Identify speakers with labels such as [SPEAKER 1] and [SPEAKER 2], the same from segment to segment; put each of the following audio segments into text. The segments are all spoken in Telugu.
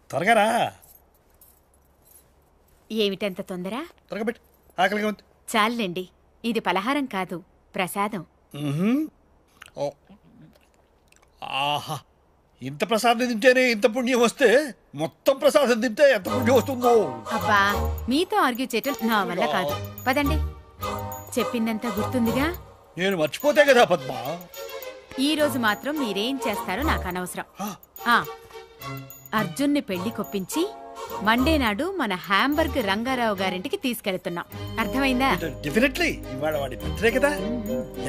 [SPEAKER 1] త్వరగా రా.
[SPEAKER 2] ఏమిటంత తొందర?
[SPEAKER 1] త్వరగా పెట్టు, ఆకలిగా ఉంది.
[SPEAKER 2] చాలండి, ఇది పలహారం కాదు, ప్రసాదం.
[SPEAKER 1] ఆహా, ఇంత ప్రసాదం తింటేనే ఇంత పుణ్యం వస్తే మొత్తం ప్రసాదం తింటే ఎంత పుణ్యం వస్తుందో.
[SPEAKER 2] అబ్బా, మీతో ఆర్గ్యూ చేయటం నా వల్ల కాదు. పదండి. చెప్పిందంతా గుర్తుందిగా?
[SPEAKER 1] నేను మర్చిపోతే కదా పద్మ.
[SPEAKER 2] ఈ రోజు మాత్రం మీరేం చేస్తారో నాకు అనవసరం. అర్జున్ని పెళ్లి కొప్పించి మండే నాడు మన హ్యాంబర్గ్ రంగారావు గారింటికి తీసుకెళ్తున్నాం. అర్థమైందా?
[SPEAKER 1] డెఫినెట్లీ. ఇవాళ వాడి బర్త్డే కదా,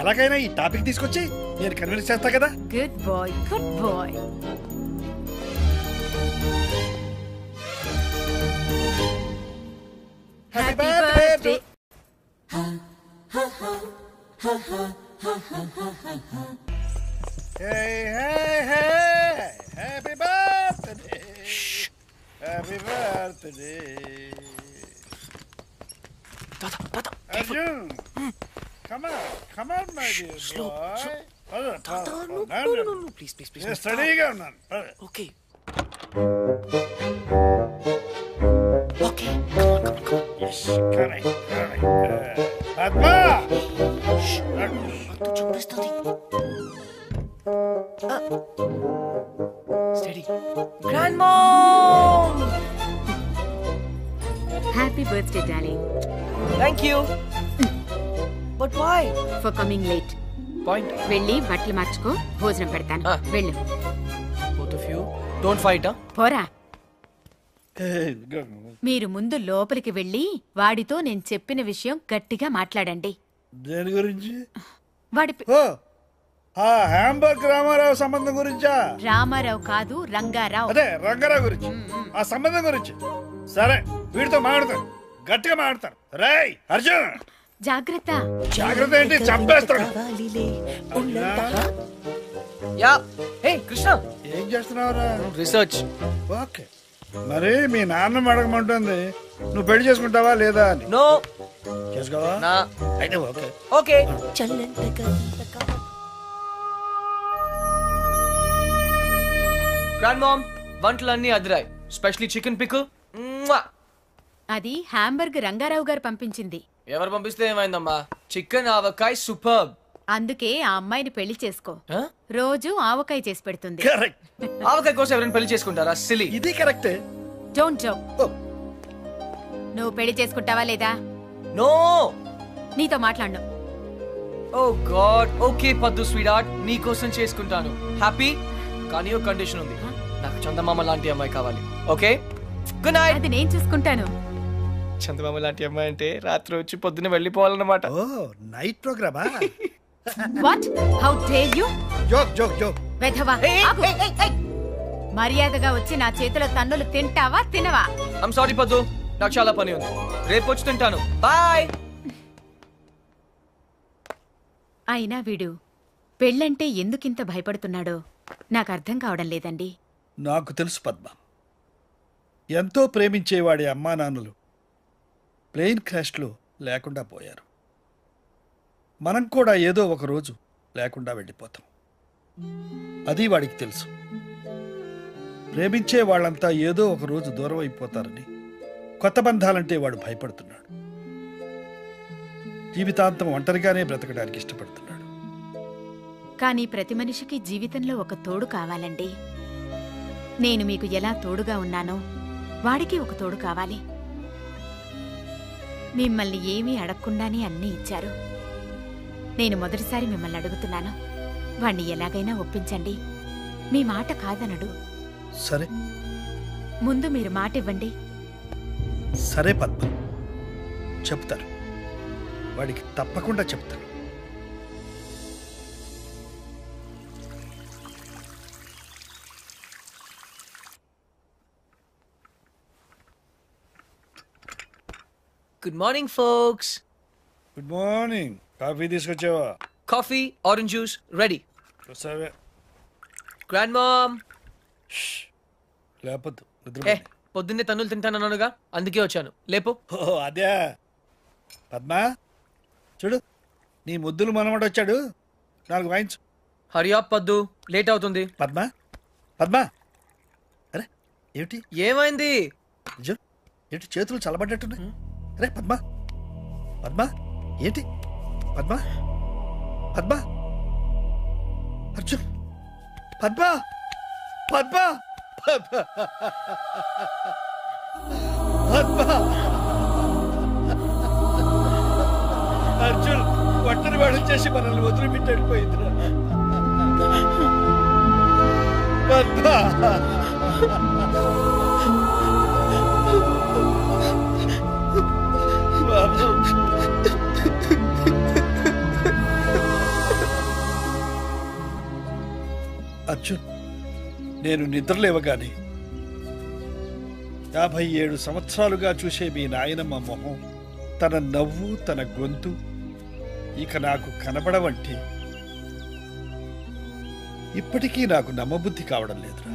[SPEAKER 1] ఎలాగైనా ఈ టాపిక్ తీసుకొచ్చి నేను కన్విన్స్ చేస్తా కదా.
[SPEAKER 2] Good boy, good boy. Happy birthday.
[SPEAKER 1] Hey, hey, hey! Happy birthday! Shh. Happy birthday!
[SPEAKER 3] Tata,
[SPEAKER 1] Arjun! Come on, my dear
[SPEAKER 3] slow,
[SPEAKER 1] boy.
[SPEAKER 3] Slow. Tata, no, please.
[SPEAKER 1] Yes, steady on.
[SPEAKER 3] Okay. Come on.
[SPEAKER 1] Yes, correct. Padma!
[SPEAKER 3] Shh. చూపిస్తుంది. Steady. Grandmom!
[SPEAKER 2] Happy birthday, darling.
[SPEAKER 3] Thank you. But why?
[SPEAKER 2] For coming late.
[SPEAKER 3] Point.
[SPEAKER 2] వెళ్ళి బట్టలు మార్చుకో, భోజనం పెడతాను. వెళ్ళు.
[SPEAKER 3] Both of you, don't fight, huh?
[SPEAKER 2] పోరా. మీరు ముందు లోపలికి వెళ్ళి వాడితో నేను చెప్పిన విషయం గట్టిగా మాట్లాడండి.
[SPEAKER 1] దేని గురించి?
[SPEAKER 2] వాడి
[SPEAKER 1] హ్యాంబర్గ్ రామారావు సంబంధం గురించా?
[SPEAKER 2] రామారావు కాదు, రంగారావు.
[SPEAKER 1] అదే రంగారావు గురించి, ఆ సంబంధం గురించి. సరే, వీడితో మాట్లాడతాను, గట్టిగా మాట్లాడతాను. రేయ్ అర్జున్,
[SPEAKER 2] జాగ్రత్త.
[SPEAKER 1] జాగ్రత్త ఏంటి, చంపేస్తాను.
[SPEAKER 3] యా. హే కృష్ణ,
[SPEAKER 1] ఏం చేస్తున్నావురా?
[SPEAKER 3] రీసెర్చ్.
[SPEAKER 1] ఓకే, మరి మీ నాన్న అడగమంటుంది, నువ్వు పెళ్లి చేసుకుంటావా లేదా అని.
[SPEAKER 3] నో.
[SPEAKER 1] చేసుకోవా?
[SPEAKER 3] నా.
[SPEAKER 1] అయితే ఓకే.
[SPEAKER 3] ఓకే. గ్రాండ్ మామ్, వంటలన్నీ అదిరాయి. Specially chicken pickle.
[SPEAKER 2] అది హ్యాంబర్గ్ రంగారావు గారు పంపించింది.
[SPEAKER 3] ఎవరు పంపిస్తే ఏమైందమ్మా? చికెన్ ఆవకాయ సూపర్బ్.
[SPEAKER 2] అందుకే ఆ అమ్మాయిని పెళ్లి చేసుకో. రోజు ఆవకాయ చేసి పెడుతుంది.
[SPEAKER 1] కరెక్ట్.
[SPEAKER 3] ఆవకాయ కోసం ఎవరైనా పెళ్లి చేసుకుంటారా? సిలీ.
[SPEAKER 1] ఇది కరెక్టే.
[SPEAKER 2] Don't joke. నువ్వు పెళ్లి చేసుకుంటావా లేదా?
[SPEAKER 3] నో.
[SPEAKER 2] నీతో మాట్లాడు.
[SPEAKER 3] ఓ గాడ్. ఓకే పద్దు స్వీట్ హార్ట్, నీ కోసం చేసుకుంటాను. హ్యాపీ. కానీ ఒక కండిషన్ ఉంది, నాకు చందమామ లాంటి అమ్మాయి కావాలి. Okay, good night.
[SPEAKER 2] అది నేను చూసుకుంటాను.
[SPEAKER 3] చందమామ లాంటి అమ్మాయి అంటే రాత్రి వచ్చి పొద్దున్న వెళ్ళిపోవాలన్నమాట.
[SPEAKER 1] ఓ, నైట్ ప్రోగ్రామా?
[SPEAKER 2] What? How dare you?
[SPEAKER 1] Joke.
[SPEAKER 2] వెధవా. మర్యాదగా వచ్చి నా చేతిలో తన్నులు తింటావా తినవా?
[SPEAKER 3] ఐమ్ సారీ పద్దు, నాకు చాలా పని ఉంది, రేపు వచ్చి తింటాను. బాయ్.
[SPEAKER 2] అయినా వీడు పెళ్ళంటే ఎందుకింత భయపడుతున్నాడో నాకు అర్థం కావడం లేదండి.
[SPEAKER 1] నాకు తెలుసు పద్మ, ఎంతో ప్రేమించేవాడి అమ్మా నాన్నలు ప్లేన్ క్రాష్లో లేకుండా పోయారు. మనం కూడా ఏదో ఒక రోజు లేకుండా వెళ్ళిపోతాం. అది వాడికి తెలుసు. ప్రేమించే వాళ్ళంతా ఏదో ఒక రోజు దూరం అయిపోతారని కొత్త బంధాలంటే వాడు భయపడుతున్నాడు. జీవితాంతం ఒంటరిగానే బ్రతకడానికి ఇష్టపడుతున్నాడు.
[SPEAKER 2] కానీ ప్రతి మనిషికి జీవితంలో ఒక తోడు కావాలండి. నేను మీకు ఎలా తోడుగా ఉన్నానో వాడికి ఒక తోడు కావాలి. మిమ్మల్ని ఏమీ అడగకుండానే అన్నీ ఇచ్చారు. నేను మొదటిసారి మిమ్మల్ని అడుగుతున్నాను, వాణ్ణి ఎలాగైనా ఒప్పించండి. మీ మాట కాదనడు.
[SPEAKER 1] సరే,
[SPEAKER 2] ముందు మీరు మాట ఇవ్వండి.
[SPEAKER 1] సరే పద్మ, చెప్తారు. వాడికి తప్పకుండా చెప్తాను.
[SPEAKER 3] Good morning folks.
[SPEAKER 1] Good morning. Coffee తీసుకొచ్చావా?
[SPEAKER 3] Coffee, orange juice ready.
[SPEAKER 1] సరే.
[SPEAKER 3] Grand mom.
[SPEAKER 1] లేపొద్దు,
[SPEAKER 3] పొద్దున్నే తన్నులు తింటానన్నానుగా, అందుకే వచ్చాను. లేపు.
[SPEAKER 1] అదే పద్మ, చూడు నీ ముద్దులు మనవడు వచ్చాడు, 4 వాయించు.
[SPEAKER 3] హరియా పద్దు, లేట్ అవుతుంది.
[SPEAKER 1] పద్మ, అరే ఏమిటి
[SPEAKER 3] ఏమైంది?
[SPEAKER 1] అర్జున్ ఏంటి చేతులు చల్లబడ్డట్టున్నాయి? రే పద్మ పద్మ ఏంటి పద్మ పద్మ అర్జున్ పద్మ పద్మ పద్మ పద్మ అర్జున్ ఒంటరి వాడు చేసి మనల్ని వదిలిపెట్టి వెళ్ళిపోయిందిరా పద్మ అర్జున్ నేను నిద్రలేవగానే 57 సంవత్సరాలుగా చూసే మీ నాయనమ్మ మొహం, తన నవ్వు, తన గొంతు ఇక నాకు కనబడవంటే ఇప్పటికీ నాకు నమ్మబుద్ధి కావడం లేదురా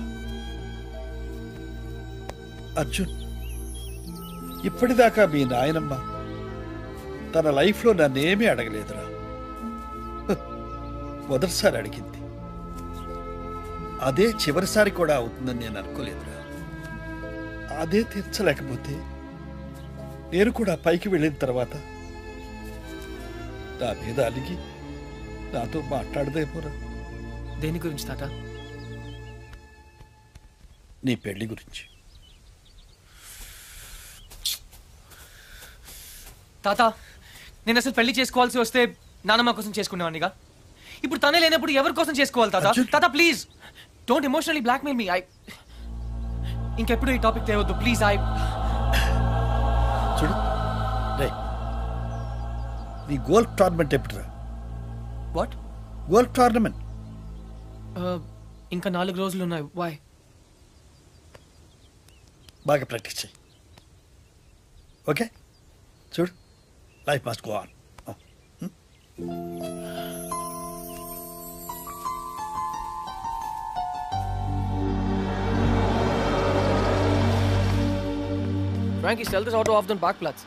[SPEAKER 1] అర్జున్. ఇప్పటిదాకా మీ నాయనమ్మ తన లైఫ్లో నన్నేమీ అడగలేదురా. మొదటిసారి అడిగింది, అదే చివరిసారి కూడా అవుతుందని నేను అనుకోలేదురా. అదే తీర్చలేకపోతే నేను కూడా పైకి వెళ్ళిన తర్వాత నా మీద అలిగి నాతో మాట్లాడదేమోరా.
[SPEAKER 3] దేని గురించి తాత?
[SPEAKER 1] నీ పెళ్లి గురించి.
[SPEAKER 3] తాత, నేను అసలు పెళ్లి చేసుకోవాల్సి వస్తే నానమ్మ కోసం చేసుకునేవాడినిగా. ఇప్పుడు తనే లేనప్పుడు ఎవరి కోసం చేసుకోవాలి తాత? తాత please don't emotionally blackmail me. ఇంకెప్పుడు ఈ టాపిక్ తేవద్దు ప్లీజ్.
[SPEAKER 1] చూడు రే, నీ గోల్ఫ్ టోర్నమెంట్ ఎప్పుడురా?
[SPEAKER 3] వాట్?
[SPEAKER 1] గోల్ఫ్ టోర్నమెంట్
[SPEAKER 3] ఇంకా 4 రోజులు ఉన్నాయి. వై?
[SPEAKER 1] బాగా ప్రాక్టీస్ చేయి. ఓకే చూడు, life must go on.
[SPEAKER 3] Frankie, sell this auto off the Parkplatz.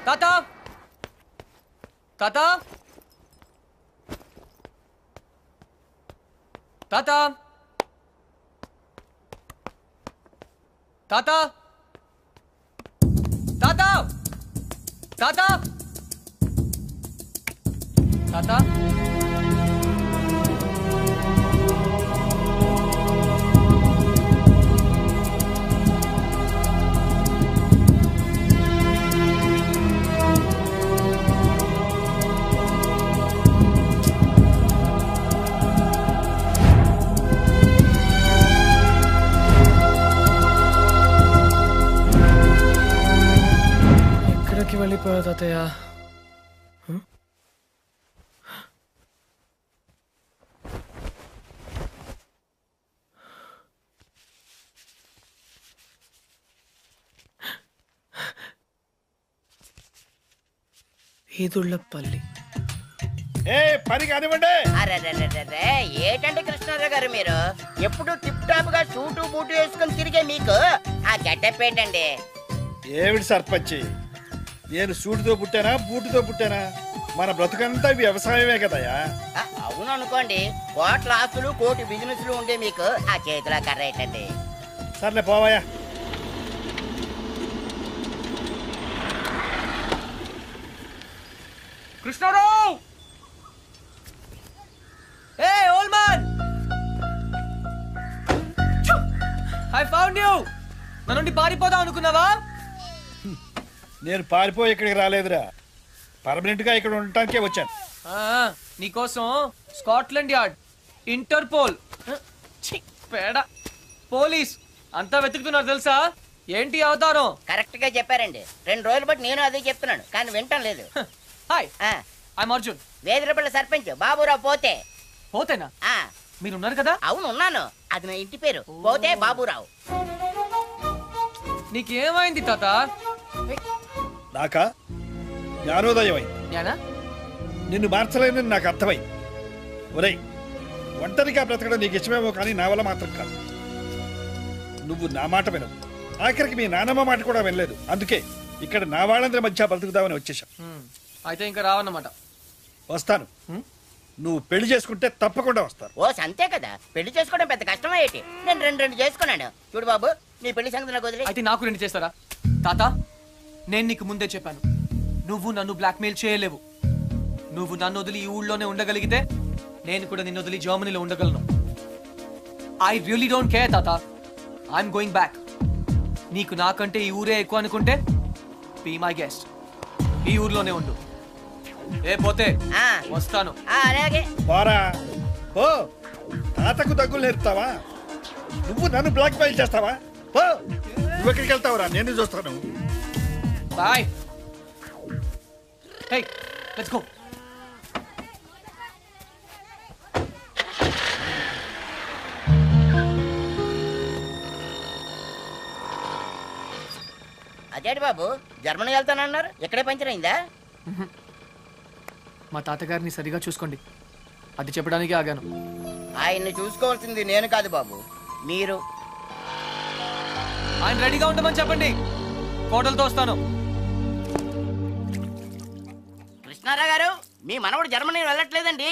[SPEAKER 3] Tata! Tata! Tata! Tata! Tata! Tata! Tata! ఎక్కడికి వెళ్ళిపోయావు తాతయ్య? ఈదుళ్ళపల్లి.
[SPEAKER 1] ఏ పని కానివ్వండి.
[SPEAKER 4] అరెరెరెరెరే, ఏటండి కృష్ణారావు గారు మీరు ఎప్పుడు టిప్ టాప్ గా సూటు బూటు వేసుకుని తిరిగే మీకు ఆ గెటప్ ఏంటండి?
[SPEAKER 1] ఏమిటి సర్పంచి, నేను సూటితో పుట్టానా బూటుతో పుట్టానా? మన బ్రతుకంతా వ్యవసాయమే కదయా.
[SPEAKER 4] అవును అనుకోండి, కోట్ల ఆస్తులు కోటి బిజినెస్లు ఉండే మీకు ఆ చేతిలో కర్ర ఏంటండి?
[SPEAKER 1] సర్లే పోవాయా.
[SPEAKER 3] Krishnarao! Hey, old man! I found you! నా నుండి పారిపోదాం అనుకున్నావా?
[SPEAKER 1] నేను పారిపోయి ఇక్కడికి రాలేదురా, పర్మనెంట్ గా ఇక్కడ ఉండటానికే వచ్చాను.
[SPEAKER 3] నీకోసం స్కాట్లాండ్ యార్డ్, ఇంటర్పోల్, పేడ, పోలీస్ అంతా వెతుకుతున్నారు తెలుసా? ఏంటి అవతారం?
[SPEAKER 4] కరెక్ట్ గా చెప్పారండి. 2 రోజులు బట్టి నేను అదే చెప్తున్నాను, కానీ వింటం లేదు.
[SPEAKER 3] Hi, I'm Arjun.
[SPEAKER 4] వేదిరపల్లి సర్పంచ్ బాబురావు పోతే.
[SPEAKER 3] పోతేనా?
[SPEAKER 4] ఆ
[SPEAKER 3] మీరున్నారు కదా?
[SPEAKER 4] అవును ఉన్నాను, అది నా ఇంటి పేరు. పోతే బాబురావు.
[SPEAKER 3] నీకేమైంది తాత?
[SPEAKER 1] నాకా జ్ఞానోదయం అయింది.
[SPEAKER 3] జ్ఞానా?
[SPEAKER 1] నిన్ను మార్చలేనని నాకు అర్థమైంది. ఒరేయ్, ఒంటరిగా బ్రతకడం నీకు ఇష్టమేమో కానీ నా వల్ల మాత్రం కాదు. నువ్వు నా మాట వినవు, ఆఖరికి మీ నానమ్మ మాట కూడా వినలేదు. అందుకే ఇక్కడ నా వాళ్ళందరి మధ్య బ్రతుకుదామని వచ్చేసాం.
[SPEAKER 3] అయితే ఇంకా రావన్నమాట.
[SPEAKER 1] వస్తాను, నువ్వు పెళ్లి చేసుకుంటే తప్పకుండా వస్తారు.
[SPEAKER 4] ఓ సంతే కదా, పెళ్లి చేసుకోవడం పెద్ద కష్టమే ఏంటి? నేను రెండు చేసుకున్నాను. చూడు బాబు, నీ పెళ్లి సంగతి నాకు వదిలే.
[SPEAKER 3] అయితే నాకు 2 చేస్తారా? తాత, నేను నీకు ముందే చెప్పాను, నువ్వు నన్ను బ్లాక్మెయిల్ చేయలేవు. నువ్వు నన్ను వదిలి ఈ ఊళ్ళోనే ఉండగలిగితే నేను కూడా నిన్ను వదిలి జర్మనీలో ఉండగలను. ఐ రియలీ డోంట్ కేర్ తాత, ఐఎమ్ గోయింగ్ బ్యాక్. నీకు నాకంటే ఈ ఊరే ఎక్కువ అనుకుంటే బీ మై గెస్ట్, ఈ ఊర్లోనే ఉండు. ఏ పోతే
[SPEAKER 4] ఆ,
[SPEAKER 3] వస్తాను.
[SPEAKER 4] అలాగే.
[SPEAKER 1] పోరా ఓ, తాతకు దగ్గులు నేర్పుతావా? నువ్వు నన్ను బ్లాక్ మెయిల్ చేస్తావా? ఓ, నువ్వు ఎక్కడికి వెళ్తావురా? నేను చూస్తాను.
[SPEAKER 3] బాయ్. Hey, let's go.
[SPEAKER 4] అదేంటి బాబు, జర్మనీ వెళ్తానన్నారు, ఇక్కడే పంచర్ అయిందా?
[SPEAKER 3] మా తాతగారిని సరిగా చూసుకోండి, అది చెప్పడానికి ఆగాను.
[SPEAKER 4] ఆయన్ని చూసుకోవాల్సింది నేను కాదు బాబు, మీరు.
[SPEAKER 3] ఆయన రెడీగా ఉండమని చెప్పండి, కోటలతో వస్తాను.
[SPEAKER 4] కృష్ణారావు గారు, మీ మనవడు జర్మనీ వెళ్ళట్లేదండి,